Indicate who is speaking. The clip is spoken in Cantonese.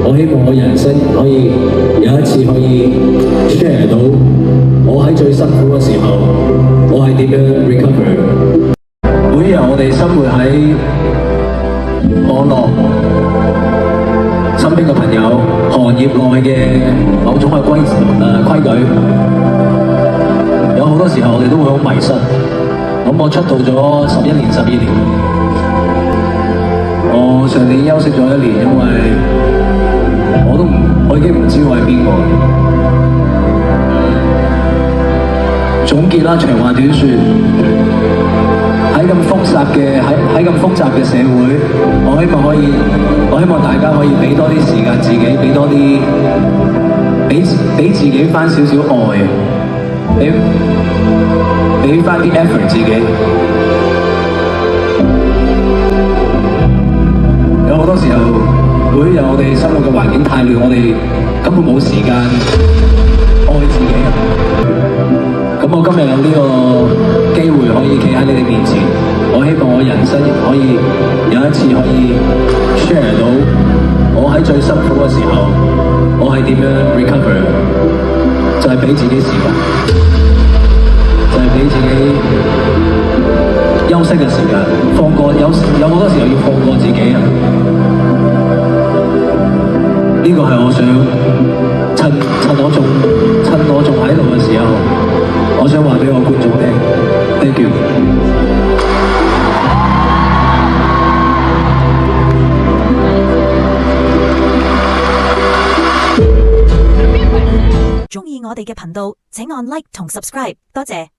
Speaker 1: 我希望我人生可以有一次可以 share 到我喺最辛苦嘅時候，我係點樣 recover。每日我哋生活喺網絡，身邊嘅朋友、行業內嘅某種嘅規矩，有好多時候我哋都會好迷失。咁我出道咗11年、12年，我上年休息咗1年，因為我已經唔知我係邊個。總結啦，長話短説，喺咁複雜嘅社會，我希望大家可以俾多啲時間自己，俾多啲俾自己翻少少愛，俾翻啲 effort 自己。有好多時候，每日我哋生活嘅環境太亂，我哋根本冇時間愛自己。咁我今日有呢個機會可以企喺你哋面前，我希望我人生可以有一次可以 share 到我喺最辛苦嘅時候，我係點樣 recover， 就係俾自己時間，就係俾自己休息嘅時間，放過有好多時候要放過自己啊！呢個係我想趁我仲喺度嘅時候，我想話俾我觀眾聽 ，thank you。
Speaker 2: 鍾意我哋嘅頻道，請按 like 同 subscribe，多謝。